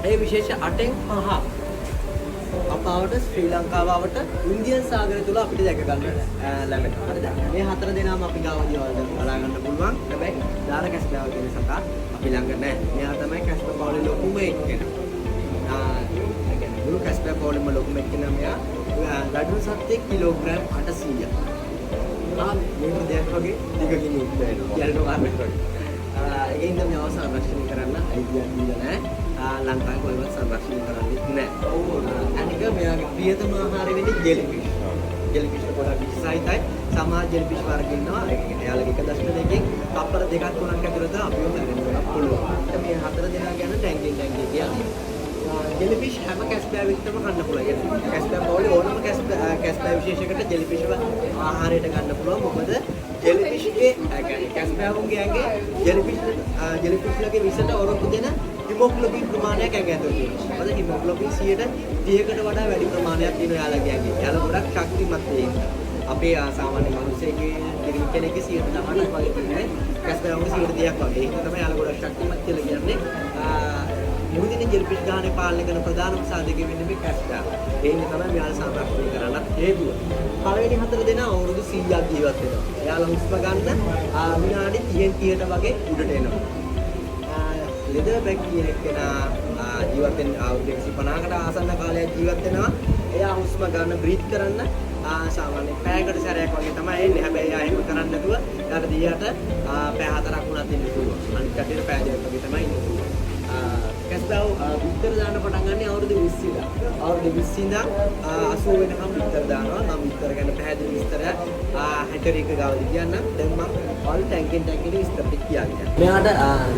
ඒ විශේෂ 8න් 5 අපාවට ශ්‍රී ලංකාවට ඉන්දියන් සාගරය තුල අපිට දැක ගන්න ලැබෙනවා. හරිද? මේ 4 දෙනාම අපි ගාව දේවල් බලා ගන්න පුළුවන්. හැබැයි දාන කැස්බෑව කියන සතා අපි ළඟ නැහැ. මෙයා තමයි කැස්බෑ පවුලේ ලොකුම එක්කෙනා. ඒ කියන්නේ මුළු කැස්බෑ පවුලේම ලොකුම එක්කෙනා මෙයා. ලඩු සත්ත්වයේ කිලෝග්‍රෑම් 800ක්. මේක දෙයක් වගේ දිගකින් ඉස්සෙල්ලා යල්නෝ ගන්න වගේ. ඒකින්ද මේ සංරක්ෂණය කරන්න අයිතියක් දීලා නැහැ. ලංකාවේ කොහෙවත් සංරක්ෂණය කරන්නේ නැහැ. අනික මෙයාගේ ප්‍රියතම ආහාරය වෙන්නේ ජෙලිෆිෂ්. ජෙලිෆිෂ් ගොඩක් විශේෂයි. සමහර ජෙලිෆිෂ් වර්ග ඉන්නවා. ඒ කියන්නේ එයාලගේ 1.2කින් කප්පර 2ක් 3ක් ඇතුළත අපිව මැරෙන්න පුළුවන්. මේ 4 දෙනා ගැන ටැංකින් කියන්නේ. ජෙලිෆිෂ් හැම කැස්බෑවෙක්ටම කන්න පුළුවන්. කැස්බෑ පොලි ඕනම කැස්බෑ විශේෂයකට ජෙලිෆිෂ් ආහාරයට ගන්න පුළුවන්. මොකද ජෙලිෆිෂ්ගේ කැස්බෑවුන්ගේ ඇඟේ ජෙලිෆිෂ්ලගේ විසට ඔරොත්තු දෙන හිමොග්ලොබින් ප්‍රමාණයක් ඇඟ ඇතුළේ තියෙනවා. මොකද හිමොග්ලොබින් 30කට වඩා වැඩි ප්‍රමාණයක් තියෙනවා යාළගේ ඇඟේ. යාළ ගොඩක් ශක්තිමත් ඒක. අපේ සාමාන්‍ය මිනිස්සෙගේ දිරින් කෙනෙක්ගේ 90ක් වගේ තියෙනවා. කැස්බෑවුන්ගේ 30ක් වගේ. ඒක තමයි යාළ ගොඩක් ශක්තිමත් කියලා කියන්නේ. මුදිනේ ජෙලිෆිෂ් ගානේ පාලනය කරන ප්‍රධානම සාධකය වෙන්නේ මේ කැස්බෑව. ඒ ඉන්නේ තමයි මෙයාලා සංරක්ෂණය කරන්නත් හේතුව. පළවෙනි 4 දෙනා අවුරුදු 100ක් ජීවත් වෙනවා. එයාලා හුස්ම ගන්න විනාඩි 30ට වගේ උඩට එනවා. ලෙදර් බැක් කියන කෙනා ජීවත් වෙන අවුරුදු 150කට ආසන්න කාලයක් ජීවත් වෙනවා. එයා හුස්ම ගන්න බ්‍රීත් කරන්න සාමාන්‍ය පැයකට සැරයක් වගේ තමයි එන්නේ. හැබැයි එයා එහෙම කරන්නේ නැතුව ඊට දිහාට පැය 4ක් වුණත් ඉන්න පුළුවන්. අනිත් කටියට පැය 2ක් වගේ තමයි ඉන්න පුළුවන්. කැස්බෑව විතර දාන්න පටන් ගන්න අවුරුදු 20 ඉඳන්. අවුරුදු 20 ඉඳන් 80 වෙනකම් විතර දානවා. මම විතර ගැන පැහැදිලි විස්තරයක් හැටරේක ගාවදී කියන්නම්. දැන් මම ඔල් ටැංකින් විස්තර ටික කියන්නේ. මෙයාට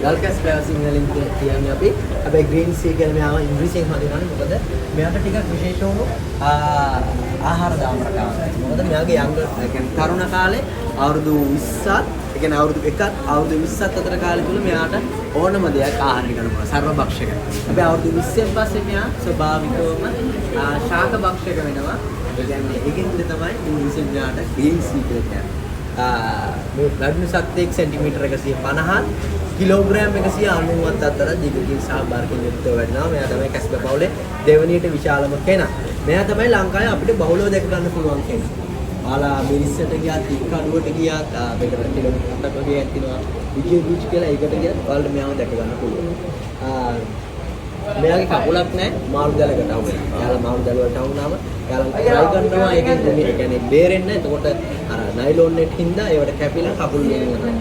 ගල් කැස්බෑව සිංහලෙන් කියන්නේ අපි. හැබැයි ග්‍රීන් සී කියලා මෙයාව ඉංග්‍රීසියෙන් හඳුන්වන්නේ. මොකද මෙයාට ටිකක් විශේෂ වුණු ආහාර දාන රටාවක්. මොකද මෙයාගේ කියන්නේ තරුණ කාලේ අවුරුදු 20ත් ඒ කියන්නේ අවුරුදු 1ත් අවුරුදු 20ත් අතර කාලය තුල මෙයාට ඕනම දෙයක් ආහාර ගන්න පුළුවන්. සර්ව භක්ෂක. හැබැයි අවුරුදු 20න් පස්සේ මෙයා ස්වභාවිකවම ශාක භක්ෂක වෙනවා. ඒ කියන්නේ ඒකෙන්ද තමයි ඉංග්‍රීසියෙන් මෙයාට ග්‍රීන් සී කියලා කියන්නේ. මේ ලඩු සත්ත්වයක් සෙන්ටිමීටර 150 කිලෝග්‍රෑම් 190ක් අතර දිගකින් සහ බරකින් යුක්තව වැඩිනවා. මෙයා තමයි කැස්බෑ පවුලේ දෙවෙනියට විශාලම කෙනා. මෙයා තමයි ලංකාවේ අපිට බහුලව දැක ගන්න පුළුවන් කෙනා. ආලා මිරිස්සට ගියත් ඉක්කඩුවට ගියත් අපිට කිලෝමීටර් 7ක් වගේ ඇතිනවා. විජේ බීච් කියලා ඒකට ගියත් ඔයාලට මෙයාව දැක ගන්න පුළුවන්. මෙයාගේ කකුලක් නැහැ මාළු දැලකට අවු වෙනවා. එයාලා මාළු දැල වලට අවු වුණාම එයාලා try කරනවා ඒකෙන් මේ කියන්නේ බේරෙන්නේ නැහැ. එතකොට අර නයිලොන් net හින්දා ඒවට කැපිලා කකුල් වෙනවා.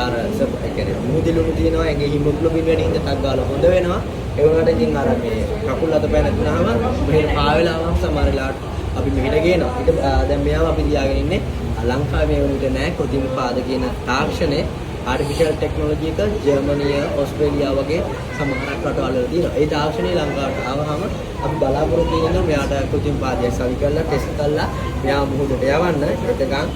අර ඒ කියන්නේ මුහුදිලුණු තියෙනවා ඒකේ හිමොග්ලොබින් වැඩි හින්දා ටක් ගාලා හොඳ වෙනවා. ඒ වුණාට ඉතින් අර මේ කකුල් අත පය නැතුනහම මෙහෙට පාවෙලාම සමහර වෙලාවට අපි මෙහෙට ගේනවා. ඊට දැන් මෙයාව අපි තියාගෙන ඉන්නේ ලංකාවේ මේ වුණිට නැහැ කෘත්‍රිම පාද කියන තාක්ෂණය ආටිෆිෂල් ටෙක්නොලොජි එක ජර්මනිය ඕස්ට්‍රේලියාව වගේ සමහරක් රටවල් වල තියෙනවා. ඒ තාක්ෂණය ලංකාවට ආවහම අපි බලාපොරොත්තු වෙනවා මෙයාට කෘත්‍රිම පාදයක් සවි කරලා ටෙස්ට් කරලා මෙයා මුහුදට යවන්න. එතකන්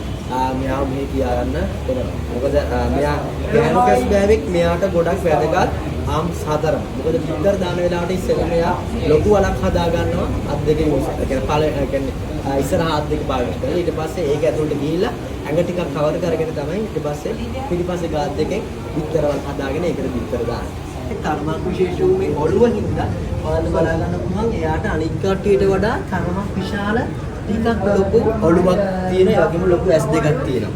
මෙයාව මෙහි තියාගන්න වෙනවා. මොකද මෙයා ගෑනු කැස්බෑවෙක් මෙයාට ගොඩක් වැදගත් ආම්ස් 4. මොකද පිටර දාන වෙලාවට ඉස්සෙල්ලා මෙයා ලොකු වලක් හදා ගන්නවා අත් දෙකේ යොස්. ඒ කියන්නේ ඉස්සරහා අත් දෙක පාවිච්චි කරලා ඊට පස්සේ ඒක ඇතුළට ගිහිල්ලා ඇඟ ටිකක් කවර් කරගෙන තමයි ඊට පස්සේ පිටිපස්සේ ගාත් දෙකෙන් පිටරවල් හදාගෙන ඒකට පිටර දාන්නේ. තරමක් විශේෂ වූ මේ ඔළුව හින්දා ඔයාලා බලා ගන්න පුළුවන් එයාට අනික් කට්ටියට වඩා තරමක් විශාල ටිකක් ලොකු ඔළුවක් තියෙන ඒ වගේම ලොකු ඇස් දෙකක් තියෙනවා.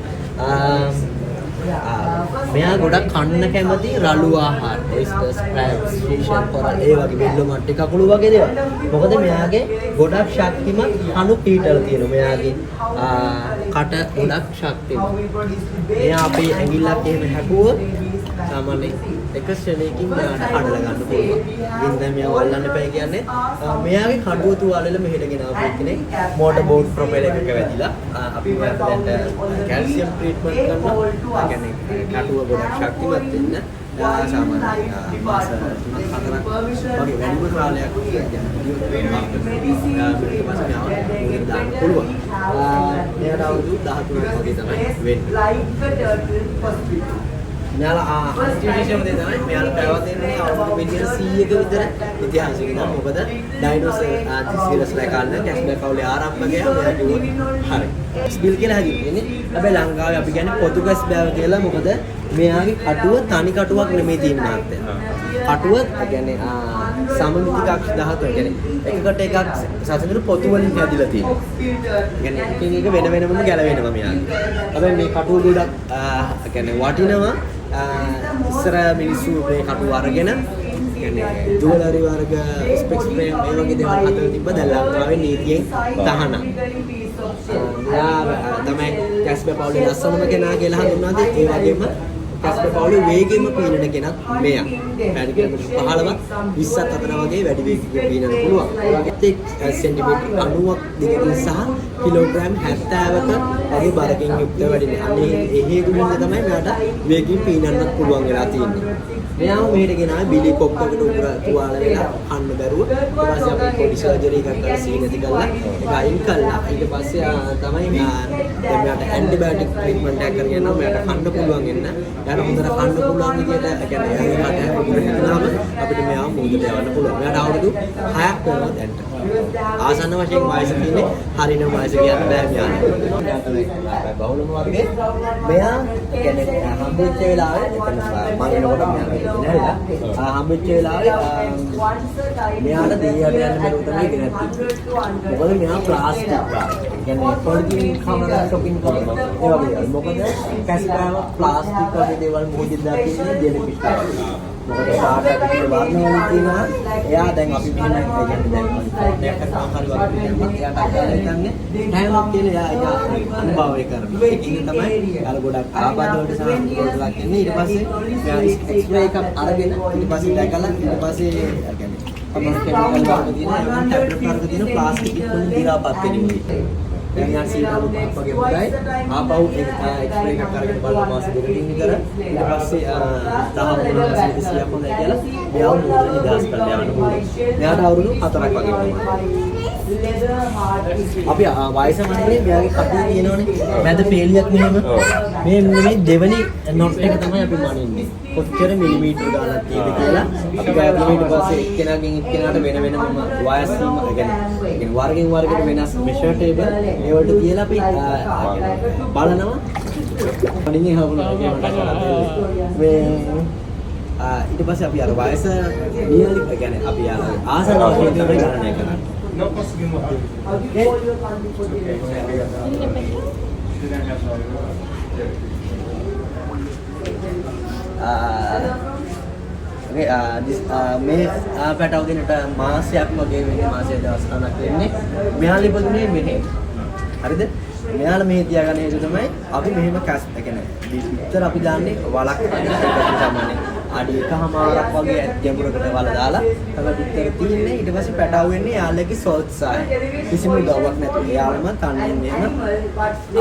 මෙයා ගොඩක් කන්න කැමති රළු ආහාර, ඔයිස්ටර්ස්, ක්‍රැබ්ස්, ෆිෂර්, කොරල් ඒ වගේ බෙල්ලෝ මට්ටි කකුළු වගේ දේවල්. මොකද මෙයාගේ ගොඩක් ශක්තිමත් කණු පීටල තියෙනවා. මෙයාගේ කට ගොඩක් ශක්තිමත්. මෙයා අපේ ඇඟිල්ලක් එහෙම හැපුවොත් සාමාන්‍යයෙන් එක ශ්‍රේණියකින් මෙයාට කඩලා ගන්න පුළුවන්. ඉතින් දැන් මෙයා වල්ලන්න එපා කියන්නේ මෙයාගේ කඩුව තුවාලෙල මෙහෙට ගෙනාවු කෙනෙක් මෝටර් බෝට් ප්‍රොපෙලර් එකක වැදිලා අපි මෙයාට කැල්සියම් ට්‍රීට්මන්ට් කරනවා. ඒ කියන්නේ කඩුව ගොඩක් ශක්තිමත් වෙන්න සාමාන්‍යයෙන් මාස 3-4ක් වගේ වැඩිම කාලයක් දාන්න පුළුවන්. මෙයාට අවුරුදු 13ක් වගේ තමයි වෙන්නේ. මෙයාලා ඉන්ස්ටිටියුෂන් එකේ තමයි මෙයාලා පැවතෙන්නේ අවුරුදු මිලියන 100ක විතර ඉතිහාසයක ඉඳන්. මොකද ඩයිනෝසර් සිරස්ලා කාලේ කැස්බෑ කවුලේ ආරම්භකයා මෙයා කිව්වොත් හරි. ස්පිල් කියලා හැදින්නේ. හැබැයි ලංකාවේ අපි කියන්නේ පොතු කැස්බෑව කියලා. මොකද මෙයාගේ කටුව තනි කටුවක් නෙමෙයි තියෙන මාත්‍ය. කටුව ඒ කියන්නේ සමමිති කක්ෂ 13 කියන්නේ එකකට එකක් සසඳුරු පොතු වලින් හැදිලා තියෙනවා. කියන්නේ එකින් එක වෙන වෙනම ගැලවෙනවා මෙයාගේ. හැබැයි මේ කටුව ගොඩක් කියන්නේ වටිනවා. ඉස්සර මිනිස්සු මේ කටුව අරගෙන කියන්නේ ජුවලරි වර්ග ස්පෙක්ස් ෆ්‍රේම් මේ වගේ දේවල් අතර තිබ්බ දැන් ලංකාවේ නීතියෙන් තහනම්. තමයි කැස්පර් පවුලේ ලස්සනම කෙනා කියලා හඳුන්වනවාද ඒ වගේම කැස්පර් පවුලේ වේගෙම පීනන කෙනත් මෙයා. පැඩි කිලෝමීටර් 15ක් 20ක් අතර වගේ වැඩි වේගයකින් පීනන්න පුළුවන්. ඒ වගේ සෙන්ටිමීටර් 90ක් දිගකින් සහ කිලෝග්‍රෑම් 70ක වගේ බරකින් යුක්ත වැඩිනේ. අනේ එහෙ දුන්නේ තමයි මෙයාට වේගකින් පීනන්නත් පුළුවන් වෙලා තියෙන්නේ. මෙයාම මෙහෙට ගෙනාවේ බිලි කොක්කකට උගුර තුවාල වෙලා කන්න බැරුව ඊට පස්සේ අපි පොඩි සර්ජරි එකක් කරලා සීනති කරලා ඒක අයින් කළා ඊට පස්සේ තමයි දැන් මෙයාට ඇන්ටිබයොටික් ට්‍රීට්මන්ට් එකක් කරගෙන යනවා මෙයාට කන්න පුළුවන් වෙන්න එයාට හොඳට කන්න පුළුවන් විදියට ඒ කියන්නේ එයාගේ කට උගුරේනාම අපිට මෙයාව මුහුදට යවන්න පුළුවන් මෙයාට අවුරුදු 6ක් වෙනවා දැන්ට ආසන්න වශයෙන් වයස කියන්නේ හරින වයස කියන්න බෑ මෙයාට බහුලම වර්ගයේ මෙයා කියන්නේ හම්බෙච්ච වෙලාවේ මම එනකොට මෙයා හම්බෙච්ච වෙලාවේ මෙයාට දෙයියට යන්න බැරුව තමයි ගෙනත් මොකද මෙයා ප්ලාස්ටික් කියන්නේ පොලිතින් කවර් ෂොපින් කරනවා ඒ වගේ මොකද කැස්පර් ප්ලාස්ටික් වගේ දේවල් මොකද දාන්නේ දෙන පිටට මොකද කාට අපිට වර්ණවලින් තියෙනවා එයා දැන් අපි මෙහෙම කියන්නේ දැන් දෙයක් සාමාන්‍ය වගේ දෙයක් එයාට අහලා ඉන්නේ ටයිමක් කියලා එයා අනුභවය කරනවා ඒකින් තමයි අර ගොඩක් ආබාධ වලට සාමාන්‍ය ගොඩක් එන්නේ ඊට පස්සේ මෙයා එක්ස්රේ එකක් අරගෙන ඊට පස්සේ දැකලා ඊට පස්සේ කියන්නේ අපේ කෙමිකල් වර්ග තියෙන ඒවා ටැබ්ලට් වර්ග තියෙන ප්ලාස්ටික් වලින් දිරාපත් වෙනවා දැන් සීනු වගේ වගේ ආපහු එක්ස්රේ එකක් අරගෙන බලලා මාස දෙකකින් විතර ඊට පස්සේ 10 මාසෙක 100ක් හොඳයි කියලා මෙයාව මොකද නිදහස් කරලා යන්න පුළුවන්. මෙයාට අවුරුදු 4ක් වගේ වෙනවා. අපි වයස මනින්නේ මෙයාගේ කටේ තියෙනවනේ මැද පේලියක් මෙහෙම මේ දෙවෙනි නොට් එක තමයි අපි මනින්නේ. කොච්චර මිලිමීටර ගානක් තියෙද කියලා අපි ගාගෙන ඊට පස්සේ එක්කෙනාගෙන් එක්කෙනාට වෙන වෙනම වයස් සීමා කියන්නේ වර්ගෙන් වර්ගයට වෙනස් මෙෂර් ටේබල් ඒ වලට තියලා අපි බලනවා මනින්නේ හවුනා මේ ඊට පස්සේ අපි අර වයස නියලි කියන්නේ අපි ආසන වශයෙන් ගණනය කරනවා. Não conseguimos manter. Okay. මේ පැටව දෙනට මාසයක් වගේ වෙන්නේ මාසය දවස් 3ක් වෙන්නේ. මෙයාලා ඉපදුනේ මෙහෙ. හරිද? මෙයාලා මෙහෙ තියාගන්න හේතුව තමයි අපි මෙහෙම කැස් කියන්නේ විතර අපි දාන්නේ වලක් සාමාන්‍යයෙන් අඩි එකමාරක් වගේ ගැඹුරකට වල දාලා තමයි විතර තියෙන්නේ ඊට පස්සේ පැටව වෙන්නේ යාළුවගේ සෝත් සාය කිසිම උදව්වක් නැතුව යාළුවම තන්නේ මෙහෙම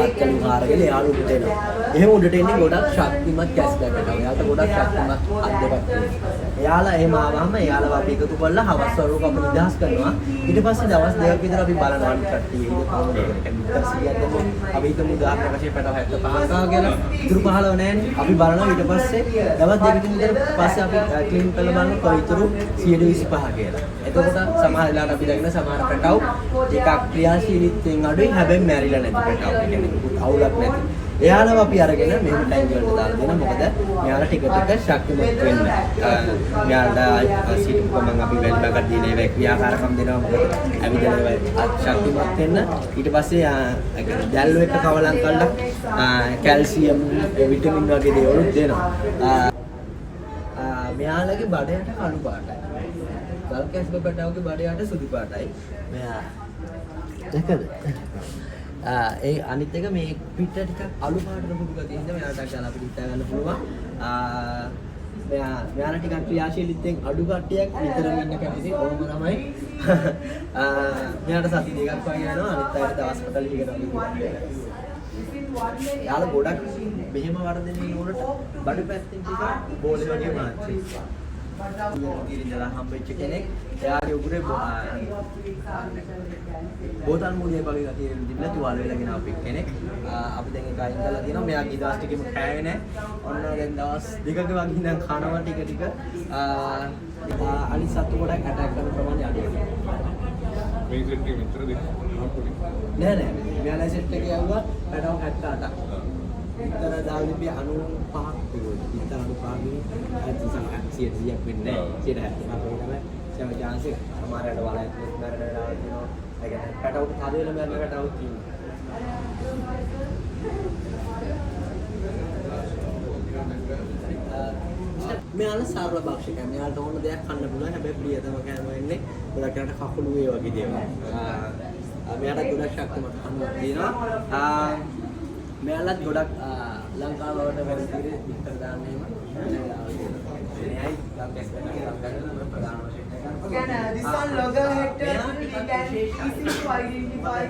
අත්කලින් හාරගෙන යාළුව උඩට එනවා එහෙම උඩට එන්නේ ගොඩක් ශක්තිමත් කැස් පැටව යාළුවට ගොඩක් ශක්තිමත් අත් දෙකක් තියෙනවා යාළුවා එහෙම ආවම යාළුවා අපි එකතු කරලා හවස් වරුවක අපි නිදහස් කරනවා ඊට පස්සේ දවස් දෙකක් විතර අපි බලනවා කට්ටිය ඒක කොහොමද ඒකට අපි හිතමු උදාහරණයක් වශයෙන් පැටව 75 කියලා ඉතුරු 15 නැහැනේ අපි බලනවා ඊට පස්සේ දවස් දෙකකින් විතර පස්සේ අපි ක්ලීන් කරලා බලන කොයිතුරු 125 කියලා. එතකොට සමහර වෙලාවට අපි දකින සමහර පැටව ටිකක් ක්‍රියාශීලීත්වයෙන් අඩුයි හැබැයි මැරිලා නැති පැටව. ඒ කියන්නේ අවුලක් නැති. එයාලව අපි අරගෙන මෙහෙම ටැංක් වලට දාලා දෙනවා. මොකද මෙයාලා ටික ටික ශක්තිමත් වෙන්න. මෙයාලට සිටු ගමන් අපි වැල් බගක් දින ඒවා ක්‍රියාකාරකම් දෙනවා. මොකද ඇවිදලා ඒවා ශක්තිමත් වෙන්න. ඊට පස්සේ දැල්ලු එක කවලම් කරලා කැල්සියම් විටමින් වගේ දේවල් දෙනවා. මෙයාලගේ බඩයට කළු පාටයි. ගල් කැස්බර් පැටවගේ බඩයට සුදු පාටයි. මෙයා දැකද? ඒ අනිත් එක මේ පිට ටිකක් අලු පාටට පුඩු ගතිය හින්දා මෙයාට අක්කලා අපිට හිතා ගන්න පුළුවන්. මෙයාලා ටිකක් ක්‍රියාශීලීත්වයෙන් අඩු කට්ටියක් විතරම ඉන්න කැමති. ඕම තමයි. මෙයාට සති දෙකක් වගේ යනවා. අනිත් අයට දවස් 40කට වගේ. යාළ ගොඩක් මෙහෙම වර්ධනය වුණට බඩු පැත්තෙන් ටිකක් බෝලේ වගේ මාච්චි. ඉතින්දලා හම්බෙච්ච කෙනෙක් එයාගේ උගුරේ බෝතල් මූලියේ වගේ ගතිය තිබිලා තුවාල වෙලා ගෙන අපේ කෙනෙක් අපි දැන් ඒක අයින් කරලා තියෙනවා. මෙයාගේ දවස් ටිකෙම කෑවේ නැහැ. ඔන්න දැන් දවස් දෙකක වගේ ඉඳන් කනවා ටික ටික අනිත් සත්තු ගොඩක් ඇටැක් කරන ප්‍රමාණය අඩු වෙනවා. මේ සෙට් එක විතර දෙන්න නෑ මෙයාලා සෙට් එකේ යවුවා පැටව 78ක්. විතර දාලා තිබ්බේ 95ක් තිබුණා. විතර 95 ඇත්ත සමහර 100ක් වෙන්නේ නැහැ. 170ක් වගේ තමයි chance එක. සමහරකට වලයක් මරණ වෙලාවල් තියෙනවා. ඒ කියන්නේ පැටවුත් හද වෙලා මරණ පැටවුත් තියෙනවා. මෙයාලා සරල භක්ෂකයන්. මෙයාලට ඕන දෙයක් කන්න පුළුවන්. හැබැයි ප්‍රියතම කෑම වෙන්නේ ගොඩක් යනට කකුළු වේ වගේ දේවල්. මෙයාට ගොඩක් ශක්තිමත් කන්නක් තියෙනවා. මෙයාලත් ගොඩක් ලංකාව වලට වැඩි දිගට විතර දාන්නේම මෙයයි ලංකාවේ ප්‍රධාන වශයෙන් this one logo header we can easy to identify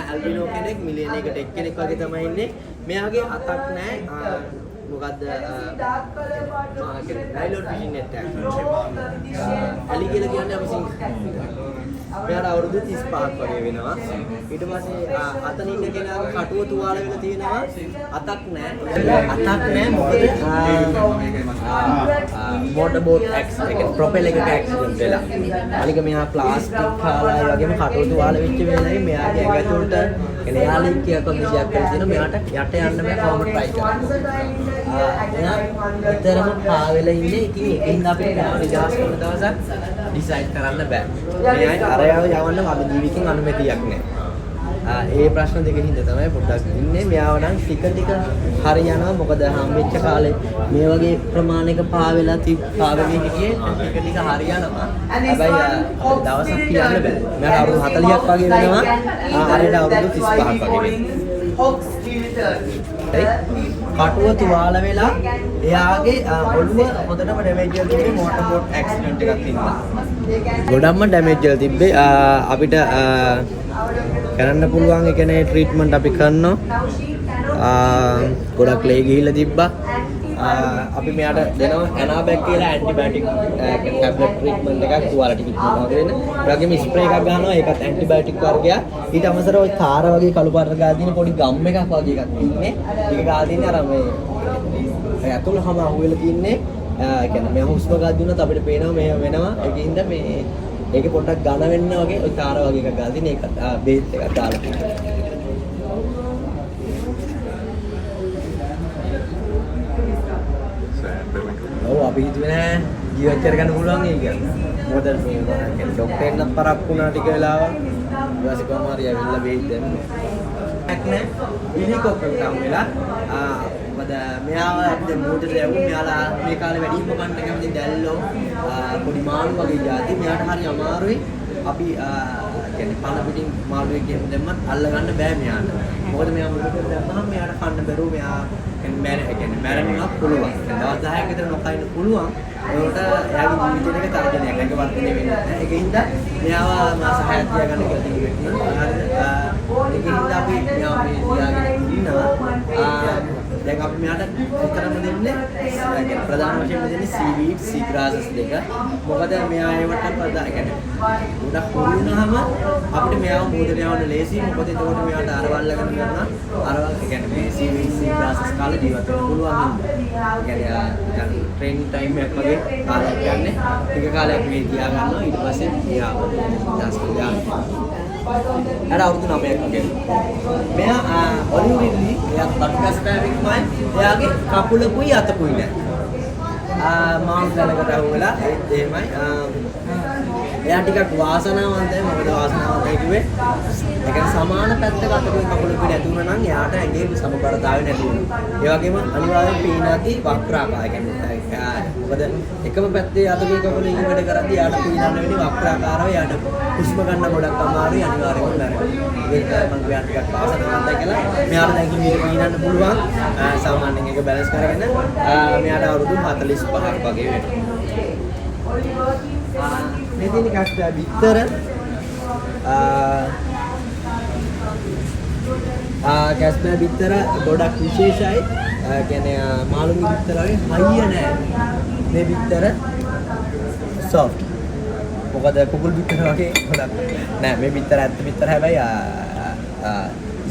ඇල්බිනෝ කෙනෙක් මිලියන එකට එක්කෙනෙක් වගේ තමයි ඉන්නේ. මෙයාගේ අතක් නැහැ. මොකද්ද? ඩයිලෝඩ් ෆිෂින් නෙට් එක. ඇලි කියලා කියන්නේ අපි මෙයාට අවුරුදු 35ක් වගේ වෙනවා. ඊට පස්සේ අතන ඉන්න කෙනාගේ කටුව තුවාල වෙලා තියෙනවා. අතක් නැහැ. අතක් නැහැ මොකද මොටර් බෝට් ඇක්සිඩන්ට් එක ප්‍රොපෙල් එකක ඇක්සිඩන්ට් වෙලා. අනික මෙයා ප්ලාස්ටික් කාලා ඒ වගේම කටුව තුවාල වෙච්ච වෙලාවයි මෙයාගේ ඇඟ ඇතුළට එනේ යාලික් කියලා කොන්දිසියක් කරලා තියෙනවා. මෙයාට යට යන්න බෑ කොහොම try කරා. එයා විතරම පාවෙලා ඉන්නේ. ඉතින් ඒකින්ද අපිට නිදහස් කරන දවසක් ඩිසයිඩ් කරන්න බෑ. මෙයා අරයාව යවන්න වගේ ජීවිතකින් අනුමැතියක් නැහැ. ඒ ප්‍රශ්න දෙකකින් තමයි පොඩ්ඩක් ඉන්නේ. මෙයාව නම් ටික ටික හරියනවා. මොකද හම්බෙච්ච කාලේ මේ වගේ ප්‍රමාණයක පාවෙලා පාවෙන්නේ හිටියේ ටික ටික හරියනවා. හැබැයි දවසක් කියන්න බෑ. මෙයාට අවුරුදු 40ක් වගේ වෙනවා. අරයට අවුරුදු 35ක් වගේ වෙනවා. කටුව තුවාල වෙලා එයාගේ ඔළුව හොඳටම ඩැමේජ් වෙලා තිබ්බේ මෝටර් බෝට් ඇක්සිඩන්ට් එකක් තිබ්බා. ගොඩක්ම ඩැමේජ් වෙලා තිබ්බේ. අපිට කරන්න පුළුවන් ඒ කියන්නේ ට්‍රීට්මන්ට් අපි කරනවා. ගොඩක් ලේ ගිහිල්ලා තිබ්බා. අපි මෙයාට දෙනවා ඇනාබැක් කියලා ඇන්ටිබයොටික් ටැබ්ලට් ට්‍රීට්මන්ට් එකක් තුවාල ටිකක් දෙනවා වගේ වෙන. ඒ වගේම ස්ප්‍රේ එකක් ගන්නවා. ඒකත් ඇන්ටිබයොටික් වර්ගයක්. ඊට අමතරව ওই තාර වගේ කළු පාට ගාලා තියෙන පොඩි ගම් එකක් වගේ එකක් තියෙන්නේ. ඒක ගාලා තියෙන්නේ අර මේ ඇතුළ හැම අහුවෙලා තින්නේ. ඒ කියන්නේ මේ හුස්ම ගන්න දුන්නත් අපිට පේනවා මේ වෙනවා. ඒකින්ද මේ ඒක පොඩ්ඩක් ඝන වෙන්න වගේ ওই තාර වගේ එකක් ගාලා තියෙන. ඒකත් බේත් එකක් දාලා තියෙනවා. ඔව් අපි හිතුවේ නෑ ජීවත් කරගන්න පුළුවන් ඒ කියන්නේ. මොකද මේ කියන්නේ ડોක්ටර් එක්කත් පරක් වුණා ටික වෙලාවක්. ඊට පස්සේ කොහොම හරි ඇවිල්ලා බේත් දැම්මේ. නැහැ. හෙලිකොප්ටර් එකක් වෙලා මොකද මෙයාව අපිට මෝටර් යවුවා. මෙයාලා මේ කාලේ වැඩිම කන්න කැමති දැල්ලෝ පොඩි මාළු වගේ જાති. මෙයාට හරි අමාරුයි. අපි කියන්නේ පණ පිටින් මාළුවෙක් ගෙන්න දැම්මත් අල්ල ගන්න බෑ මෙයාට. මොකද මෙයා මොකද දැම්මහම මෙයාට කන්න බැරුව මෙයා කියන්නේ මැරෙන්නත් පුළුවන්. දවස් 10ක් විතර නොකයින්න පුළුවන්. ඒකට එයාගේ ජීවිතේක තර්ජනයක් එක වර්ධනය වෙන්නේ නැහැ. ඒකින්ද මෙයාව මාස 6ක් තියාගන්න කියලා තිබුණා. ඒකින්ද අපි මෙයාව මේ තියාගෙන ඉන්නවා. දැන් අපි මෙයාට විතරම දෙන්නේ ප්‍රධාන වශයෙන් දෙන්නේ සීවීඩ් සී ග්‍රාසස් දෙක. මොකද මෙයා ඒවට ප්‍රධාන කියන්නේ ගොඩක් හුරු වුණාම අපිට මෙයාව මෝදර යවන්න ලේසි. මොකද එතකොට මෙයාට අරවල්ලගෙන කරනවා. අරවල් කියන්නේ මේ සීවීඩ් සී ග්‍රාසස් කාලේ ජීවත් වෙන්න පුළුවන්. කියන්නේ ට්‍රේනින් ටයිම් එකක් වගේ කාලයක් යන්නේ. ටික කාලයක් මේ තියා ගන්නවා. ඊට පස්සේ මෙයාව දාස් කරලා අර අවුරුදු 9ක් වගේ. මෙයා ඔලිව් රිඩ්ලි එයා බට්කස් පැවික්මයි. එයාගේ කකුලකුයි අතකුයි නැහැ. මාම් දැනකට අහුවෙලා ඒත් එහෙමයි. එයා ටිකක් වාසනාවන්තයි. මොකද වාසනාවන්තයි කිව්වේ ඒ කියන්නේ සමාන පැත්තක අතකුයි කකුලකුයි නැති වුණා නම් එයාට ඇඟේ සමබරතාවය නැති වෙනවා. ඒ වගේම අනිවාර්යෙන් පීනති වක්‍රාකාරය කියන්නේ මොකද එකම පැත්තේ අතකුයි කකුලේ වැඩ කරද්දී එයාට පීනන්න වෙන්නේ වක්‍රාකාරව. එයාට හුස්ම ගන්න ගොඩක් අමාරුයි. අනිවාර්යෙන්ම මැරෙනවා. ඒක මම මෙයාට ටිකක් වාසනාවන්තයි කියලා. මෙයාට දැන් කිව්වේ පීනන්න පුළුවන්. සාමාන්‍යයෙන් ඒක බැලන්ස් කරගෙන මෙයාට අවුරුදු 45ක් වගේ වෙනවා. මේ තියෙන කස්ටා විතර කැස්බෑ විතර ගොඩක් විශේෂයි. කියන්නේ මාළුගේ විතර වගේ හයිය නෑ. මේ විතර soft. මොකද කුකුල් විතර වගේ ගොඩක් නෑ. මේ විතර ඇත්ත විතර හැබැයි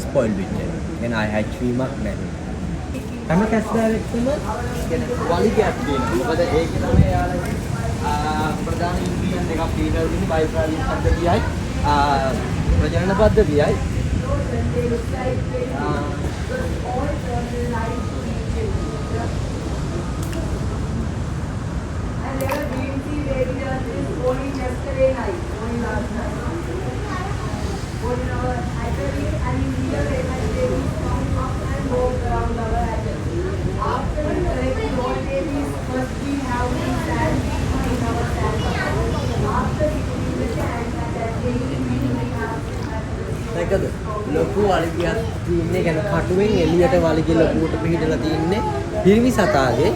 ස්පොයිල් විතර. කියන හැච් වීමක් නෑ. හැම කැස්බෑවෙක්ම කියන්නේ වලිගයක් තියෙනවා. මොකද ඒක තමයි යාළුවා ප්‍රධාන ඉන්ග්‍රීඩියන්ට් එකක් තියෙනවා. ඉතින් බයිප්‍රාලින් පද්ධතියයි ප්‍රජනන පද්ධතියයි because all the lights reaches. And there were DMC radios only yesterday night, only last night. Only our atelier and in here they had babies come up and go around our atelier. After collecting all babies, first we have to stand in our stand. After hitting the sand and that baby we have දැකද ලොකු වලිගයක් තියෙන්නේ يعني කටුවෙන් එළියට වලිගය ලොකුවට පිටලා තියෙන්නේ පිරිමි සතාගේ.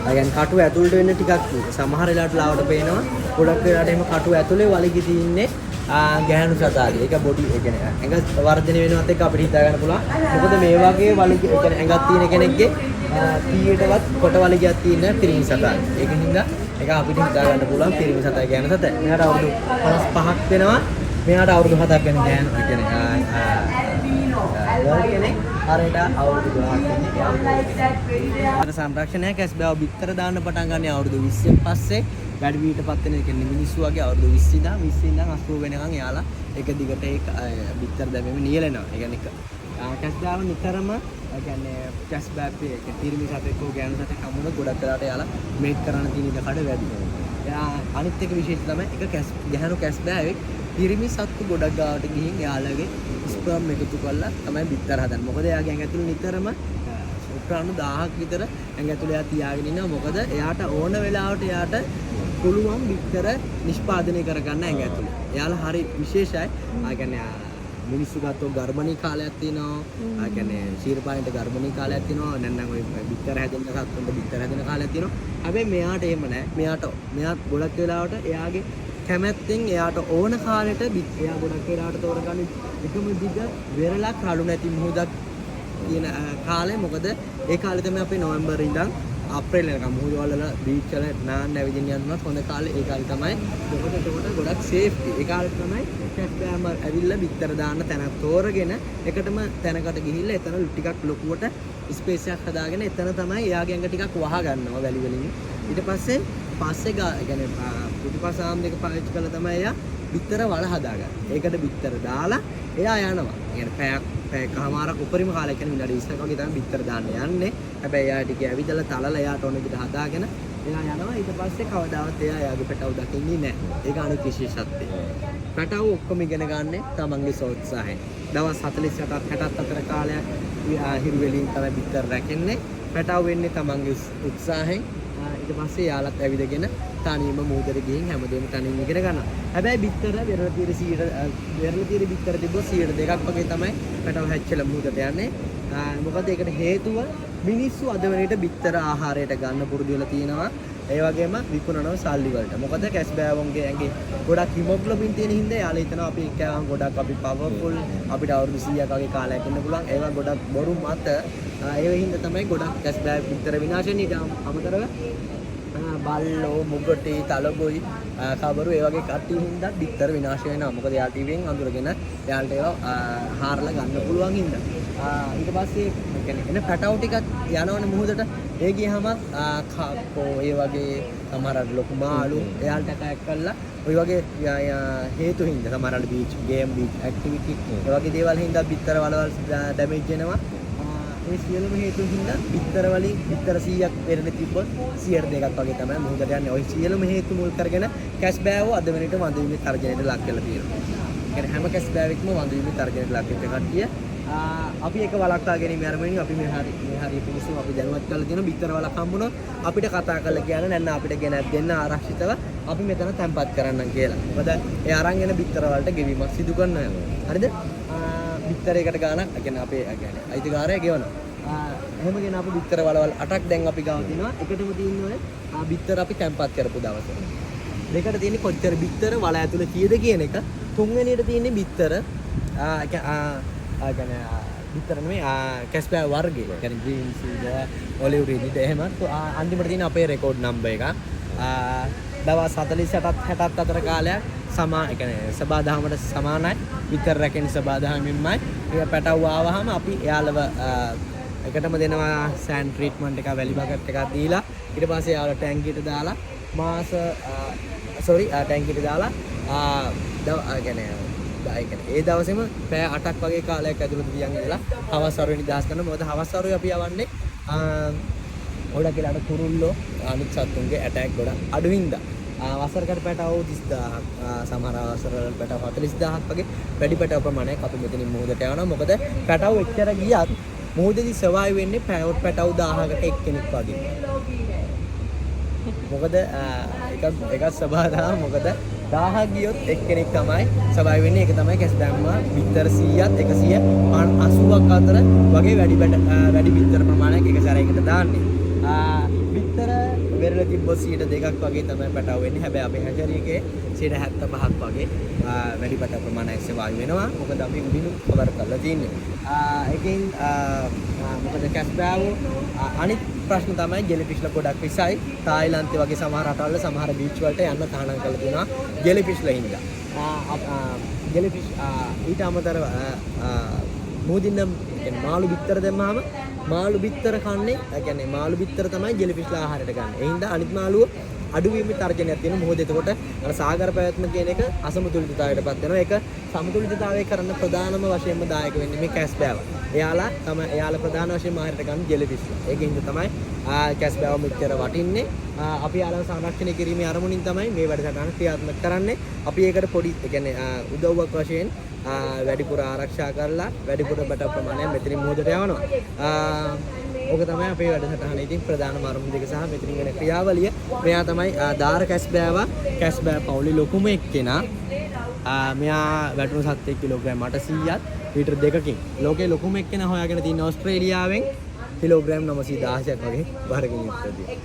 ඒ කියන්නේ කටුව ඇතුළට වෙන්න ටිකක් සමහර වෙලාවට ලාවට පේනවා. ගොඩක් වෙලාවට එහෙම කටුව ඇතුලේ වලිගය තියෙන්නේ ගැහණු සතාගේ. ඒක බොඩි ඒ කියන්නේ ඇඟ වර්ධනය වෙනවත් එක්ක අපිට හිතා ගන්න පුළුවන්. මොකද මේ වගේ වලිගය ඒ කියන්නේ ඇඟක් තියෙන කෙනෙක්ගේ පීයටවත් කොට වලිගයක් තියෙන පිරිමි සතාගේ. ඒකින් හින්දා ඒක අපිට හිතා ගන්න පුළුවන් පිරිමි සතා ගැහණු සතා. මෙයාට අවුරුදු 55ක් වෙනවා. මෙයාට අවුරුදු 7ක් වෙන ගැහණු ඒ කියන්නේ කෙනෙක් හරියට අවුරුදු 12ක් වෙන්නේ. අර සංරක්ෂණය කැස්බෑව බිත්තර දාන්න පටන් ගන්න අවුරුදු 20න් පස්සේ වැඩි වීටපත් වෙන කියන්නේ මිනිස්සු වගේ අවුරුදු 20 ඉඳන් 80 වෙනකන් එයාලා එක දිගට ඒ බිත්තර දැමීම නියැලෙනවා. ඒ කියන්නේ කැස්බෑව නිතරම ඒ කියන්නේ කැස්බෑපේ ඒ පිරිමි සතෙක් හෝ ගැහණු සතෙක් හමුන ගොඩක් වෙලාට එයාලා මේක් කරන්න තියෙන ඉඩ කඩ වැඩි. එයා අනිත් එක විශේෂ තමයි එක ගැහණු කැස්බෑවෙක් පිරිමි සත්තු ගොඩක් ගාවට ගිහින් එයාලගේ ස්පර්ම් එකතු කරලා තමයි බිත්තර හදන්නේ. මොකද එයාගේ ඇඟ ඇතුළේ නිතරම උප්‍රාණු 1000ක් විතර ඇඟ ඇතුළේ එයා තියාගෙන ඉන්නවා. මොකද එයාට ඕන වෙලාවට එයාට පුළුවන් බිත්තර නිෂ්පාදනය කරගන්න ඇඟ ඇතුළේ. එයාලා හරි විශේෂයි. ආ කියන්නේ මිනිස්සු ගත්තොත් ගර්භණී කාලයක් තියෙනවා. ආ කියන්නේ ශීරපාණිට ගර්භණී කාලයක් තියෙනවා. නැත්නම් ওই බිත්තර හැදෙන්න සත්තුන්ට බිත්තර හැදෙන කාලයක් තියෙනවා. හැබැයි මෙයාට එහෙම නැහැ. මෙයා ගොඩක් වෙලාවට එයාගේ කැමැත්තෙන් එයාට ඕන කාලෙට එයා ගොඩක් වෙලාවට තෝරගන්න එකම දිග වෙරළක් රළු නැති මුහුදක් කියන කාලේ. මොකද ඒ කාලේ තමයි අපි නොවැම්බර් ඉඳන් අප්‍රේල් වෙනකම් මුහුද වල බීච් වල නාන්න ඇවිදින්න යනවත් හොඳ කාලේ ඒ කාලේ තමයි. මොකද ඒකට ගොඩක් සේෆ්ටි. ඒ කාලේ තමයි කැස්බෑම ඇවිල්ලා බිත්තර දාන්න තැනක් තෝරගෙන එකටම තැනකට ගිහිල්ලා එතන ටිකක් ලොකුවට ස්පේස් එකක් හදාගෙන එතන තමයි එයාගේ ඇඟ ටිකක් වහ ගන්නවා වැලි වලින්. ඊට පස්සේ يعني පිටිපස්ස ආම් දෙක පාවිච්චි කරලා තමයි එයා බිත්තර වල හදාගන්නේ. ඒකට බිත්තර දාලා එයා යනවා. يعني පැයකමාරක් උපරිම කාලයක් කියන්නේ විනාඩි 20ක් වගේ තමයි බිත්තර දාන්න යන්නේ. හැබැයි එයා ටික ඇවිදලා තලලා එයාට ඕන විදිහට හදාගෙන එයා යනවා. ඊට පස්සේ කවදාවත් එයා එයාගේ පැටව දකින්නේ නැහැ. ඒක අනිත් විශේෂත්වය. පැටව ඔක්කොම ඉගෙන ගන්න තමන්ගේ සෝත්සාහයෙන්. දවස් 48ක් 64 කාලයක් හිරු වෙලින් තමයි බිත්තර රැකෙන්නේ. පැටව වෙන්නේ තමන්ගේ උත්සාහයෙන්. ඊට පස්සේ යාලත් ඇවිදගෙන තනියම මූදර ගිහින් හැමදේම තනියම ඉගෙන ගන්නවා. හැබැයි බිත්තර වෙරළ තීර බිත්තර තිබ්බොත් 2ක් වගේ තමයි පැටව හැච්චලා මූදට යන්නේ. මොකද ඒකට හේතුව මිනිස්සු අද වෙනේට බිත්තර ආහාරයට ගන්න පුරුදු වෙලා තියෙනවා. ඒ වගේම විකුණනවා සල්ලි වලට. මොකද කැස්බෑවුන්ගේ ඇඟේ ගොඩක් හිමොග්ලොබින් තියෙන හින්දා යාලා හිතනවා අපි කෑවම් ගොඩක් අපි පවර්ෆුල් අපිට අවුරුදු 100ක් වගේ කාලයක් ඉන්න පුළුවන්. ඒවා ගොඩක් බොරු මත. ඒ හින්දා තමයි ගොඩක් කැස්බෑව බිත්තර විනාශ වෙන්නේ. ඊට අමතරව බල්ලෝ මුගටි තලගොයි කබරු ඒ වගේ කට්ටිය හින්දා බිත්තර විනාශ වෙනවා. මොකද යා ටීවීෙන් අඳුරගෙන යාලට ඒවා හාරලා ගන්න පුළුවන් හින්දා. ඊට පස්සේ කියන්නේ එන පැටව ටිකක් යනවනේ මුහුදට. ඒ ගියහම කප්පෝ ඒ වගේ සමහර ලොකු මාළු එයාලට අටැක් කරලා ඔය වගේ හේතු හින්දා සමහර බීච් ගේම් බීච් ඇක්ටිවිටි ඒ වගේ දේවල් හින්දා බිත්තර වලවල් ඩැමේජ් වෙනවා. ඒ සියලුම හේතු හින්දා බිත්තර වලින් බිත්තර 100ක් වෙරළ තිබ්බොත් 102ක් වගේ තමයි මුහුදට යන්නේ. ওই සියලුම හේතු මුල් කරගෙන කැස්බෑව අද වෙනට වඳවීමේ තර්ජනයට ලක් කරලා තියෙනවා. يعني හැම කැස්බෑවෙක්ම වඳවීමේ තර්ජනයට ලක් වෙච්ච කට්ටිය අපි එක වලක්වා ගැනීම අරමුණින් අපි මේ හරි පිණිසු අපි දැනුවත් කරලා තියෙනවා. බිත්තර වලක් හම්බුනොත් අපිට කතා කරලා කියන්න නැත්නම් අපිට ගෙනත් දෙන්න ආරක්ෂිතව අපි මෙතන තැන්පත් කරන්නම් කියලා. මොකද ඒ අරන් එන බිත්තර වලට ගෙවීමක් සිදු කරනවා. හරිද? බිත්තරයකට ගානක් කියන්නේ අපේ කියන්නේ අයිතිකාරය ගෙවනවා. එහෙම ගෙන අපි බිත්තර වලවල් 8ක් දැන් අපි ගාව තිනවා. එකටම තියෙන්නේ බිත්තර අපි තැන්පත් කරපු දවසේ. දෙකට තියෙන්නේ කොච්චර බිත්තර වල ඇතුලේ කීයද කියන එක. තුන්වෙනියට තියෙන්නේ බිත්තර කියන්නේ බිත්තර නෙමෙයි කැස්බෑ වර්ගය. කියන්නේ ග්‍රීන් සීඩ්, ඔලිව් රීඩ් එහෙම. අන්තිමට තියෙන අපේ රෙකෝඩ් නම්බර් එක. දවස් 48ක් 60ක් අතර කාලයක් ඒ කියන්නේ සබාදහමට සමානයි. බිත්තර රැකෙන සබාදහමෙන්මයි. ඒ පැටව ආවහම අපි එයාලව එකටම දෙනවා සෑන්ඩ් ට්‍රීට්මන්ට් එක වැලි බකට් එකක් දීලා ඊට පස්සේ එයාලා ටැංකියට දාලා ටැංකියට දාලා කියන්නේ ඒ කියන්නේ ඒ දවසේම පැය 8ක් වගේ කාලයක් ඇතුළත තියන් ඉඳලා හවස් වරුවේ නිදහස් කරනවා. මොකද හවස් වරුවේ අපි යවන්නේ ගොඩක් කියලාට කුරුල්ලෝ අනිත් සත්තුන්ගේ ඇටැක් ගොඩක් අඩු හින්දා වසරකට පැටව 30000ක් සමහර වසරවල පැටව 40000ක් වගේ වැඩි පැටව ප්‍රමාණයක් අපි මෙතනින් මුහුදට යවනවා. මොකද පැටව එච්චර ගියත් මුහුදේදී සර්වයිව් වෙන්නේ පැටව 1000කට එක්කෙනෙක් වගේ. මොකද එකක් සබහා මොකද 1000ක් ගියොත් එක්කෙනෙක් තමයි සර්වයිව් වෙන්නේ. ඒක තමයි කැස් දැම්මා බිත්තර 100ත් 180ක් අතර වගේ වැඩි බිත්තර ප්‍රමාණයක් එක සැරයකට දාන්නේ. බිත්තර වෙරළ තිබ්බොත් 2% වගේ තමයි පැටව වෙන්නේ. හැබැයි අපේ හැචරියකේ 75ක් වගේ වැඩි පැටව ප්‍රමාණයක් සර්වයිව් වෙනවා. මොකද අපි උඩින් කවර් කරලා තියෙන්නේ. ඒකෙන් මොකද කැස්බෑවෝ අනිත් ප්‍රශ්න තමයි ජෙලිෆිෂ්ලා ගොඩක් විසයි. තායිලන්තේ වගේ සමහර රටවල සමහර බීච් වලට යන්න තහනම් කරලා තියෙනවා ජෙලිෆිෂ්ලා හින්දා. ජෙලිෆිෂ් ඊට අමතරව මුහුදින්න මාළු බිත්තර දැම්මාම මාළු බිත්තර කන්නේ ඒ කියන්නේ මාළු බිත්තර තමයි ජෙලිෆිෂ්ලා ආහාරයට ගන්න. ඒ හින්දා අනිත් මාළුව අඩුවීමේ තර්ජනයක් තියෙනවා මොහොත. එතකොට අර සාගර පැවැත්ම කියන එක අසමතුලිතතාවයටපත් වෙනවා. ඒක සමතුලිතතාවය කරන්න ප්‍රධානම වශයෙන්ම දායක වෙන්නේ මේ කැස්බෑව. එයාලා ප්‍රධාන වශයෙන්ම ආහාරයට ගන්න ජෙලිෆිෂ්ලා. ඒකෙන් හින්දා තමයි කැස්බෑව මෙච්චර වටින්නේ. අපි යාළුව සංරක්ෂණය කිරීමේ අරමුණින් තමයි මේ වැඩසටහන ක්‍රියාත්මක කරන්නේ. අපි ඒකට පොඩි ඒ කියන්නේ උදව්වක් වශයෙන් වැඩිපුර ආරක්ෂා කරලා වැඩිපුර බට ප්‍රමාණයක් මෙතනින් මුහුදට යවනවා. ඕක තමයි අපේ වැඩසටහනේ ඉතින් ප්‍රධානම අරමුණ දෙක සහ මෙතනින් වෙන ක්‍රියාවලිය. මෙයා තමයි දාර කැස්බෑව පවුලේ ලොකුම එක්කෙනා. මෙයා වැටුණු සත්ත්වයේ කිලෝග්‍රෑම් 800ක් ලීටර් 2කින් ලෝකේ ලොකුම එක්කෙනා හොයාගෙන තියෙන ඕස්ට්‍රේලියාවෙන් කිලෝග්‍රෑම් 916ක් වගේ බරකින් යුක්තදී.